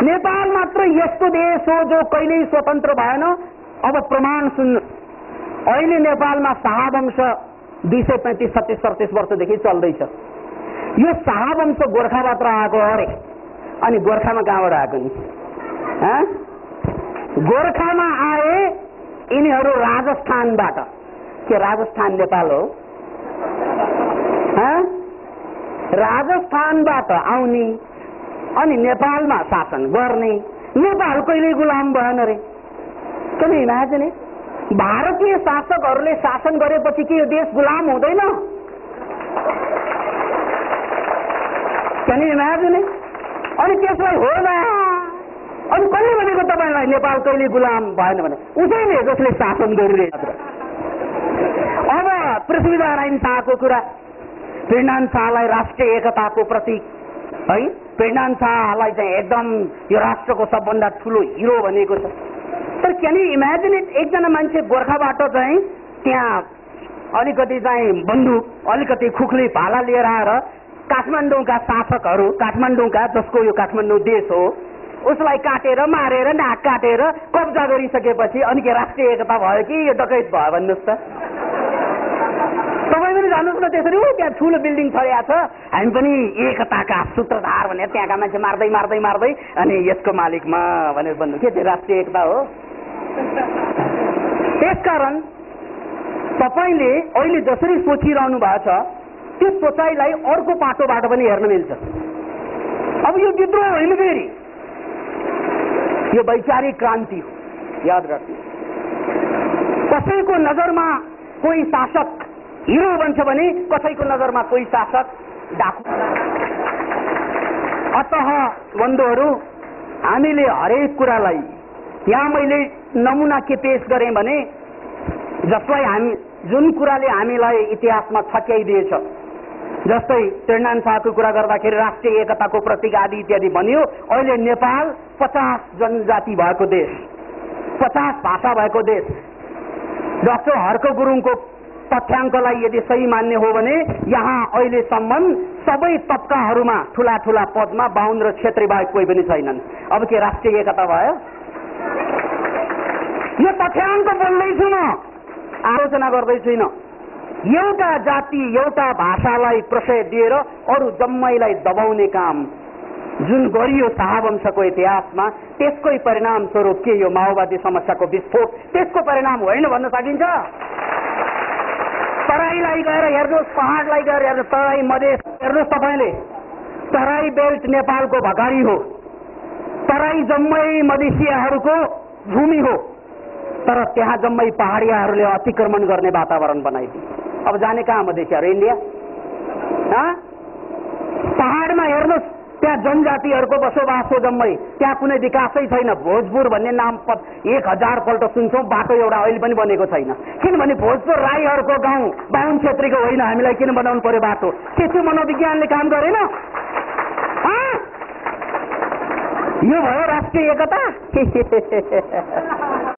नेपाल मात्र यस्तो देश हो जो कहिल्यै स्वतन्त्र भएन। अब प्रमाण सुन्नु, अहिले नेपालमा शाहवंश 235 36 37 वर्षदेखि चल्दैछ। यो शाहवंश गोर्खाबाट आएको अरे, अनि गोर्खामा कहाँबाट आएको नि? गोर्खामा आए यिनीहरू राजस्थानबाट। के राजस्थान नेपाल हो? राजस्थानबाट आउने अनि नेपालमा शासन गर्ने। नेपाल कहिले गुलाम भएन रे। किन इमेजिन, भारतीय शासकहरूले शासन गरेपछि के यो देश गुलाम हुँदैन? किन इमेजिन, अनि त्यसलाई हो न, अनि कसले भनेको तपाईँलाई नेपाल कहिले गुलाम भएन भने? उसैले जसले शासन गरिरहेको। अब पृथ्वीनारायण शाहको कुरा, पृथ्वीनारायण शाहलाई राष्ट्रिय एकताको प्रतीक है, पृथ्वीनारायण शाहलाई चाहिँ एकदम यो राष्ट्रको सबभन्दा ठुलो हिरो भनेको छ। तर क्यान यु इमेजिन इट, एकजना मान्छे गोर्खाबाट चाहिँ त्यहाँ अलिकति चाहिँ बन्दुक, अलिकति खुख्ली भाला लिएर आएर काठमाडौँका शासकहरू, काठमाडौँका जसको यो काठमाडौँ देश हो, उसलाई काटेर मारेर नाक काटेर कब्जा गरिसकेपछि अनि के राष्ट्रिय एकता भयो कि यो डकैत भयो भन्नुहोस् त? तपाईँ पनि जानुहोस् न त्यसरी, त्यहाँ ठुलो बिल्डिङ छरिया छ, हामी पनि एकताका सूत्रधार भनेर त्यहाँका मान्छे मार्दै मार्दै मार्दै अनि यसको मालिकमा भनेर भन्नु, के त्यो राष्ट्रिय एकता हो? त्यसकारण तपाईँले अहिले जसरी सोचिरहनु भएको छ त्यो सोचाइलाई अर्को पाटोबाट पनि हेर्न मिल्छ। अब यो विद्रोह होइन, फेरि यो वैचारिक क्रान्ति हो, याद राख्नु। कसैको नजरमा कोही शासक हिरो बन्छ भने कसैको नजरमा कोही शासक डाकु। अतः बन्धुहरू, हामीले हरेक कुरालाई, यहाँ मैले नमुना के पेश गरेँ भने जसलाई हामी, जुन कुराले हामीलाई इतिहासमा छक्याइदिएछ, जस्तै पृथ्वीनारायण शाहको कुरा गर्दाखेरि राष्ट्रिय एकताको प्रतीक आदि इत्यादि भनियो। अहिले नेपाल 50 जनजाति भएको देश, 50 भाषा भएको देश। डाक्टर हर्क गुरुङको तथ्याङ्कलाई यदि सही मान्ने हो भने यहाँ अहिलेसम्म सबै तबकाहरूमा ठुला ठुला पदमा बाहुन र क्षेत्री बाहेक कोही पनि छैनन्। अब के राष्ट्रिय एकता भयो? यो तथ्याङ्क बोल्दैछु म, आलोचना गर्दै छुइनँ। एउटा जाति, एउटा भाषालाई प्रश्रय दिएर अरू जम्मैलाई दबाउने काम जुन गरियो शाहवंशको इतिहासमा, त्यसकै परिणाम स्वरूप के यो माओवादी समस्याको विस्फोट त्यसको परिणाम होइन भन्न सकिन्छ? तराईलाई गएर हेर्नुहोस्, पहाडलाई गएर हेर्नुहोस्, तराई मधेस हेर्नुहोस् तपाईँले, तराई बेल्ट नेपालको भकारी हो, तराई जम्मै मधेसियाहरूको भूमि हो, तर त्यहाँ जम्मै पहाडियाहरूले अतिक्रमण गर्ने वातावरण बनाइदिए। अब जाने कहाँ मधेसियाहरू? इन्डिया। पहाडमा हेर्नुहोस्, त्यहाँ जनजातिहरूको बसोबास हो जम्मै, त्यहाँ कुनै विकासै छैन। भोजपुर भन्ने नाम 1000 पल्ट सुन्छौँ, बाटो एउटा अहिले पनि बनेको छैन। किनभने भोजपुर राईहरूको गाउँ, बाहुन क्षेत्रीको होइन, हामीलाई किन बनाउनु पर्यो बाटो? के त्यो मनोविज्ञानले काम गरेन? यो भयो राष्ट्रिय एकता?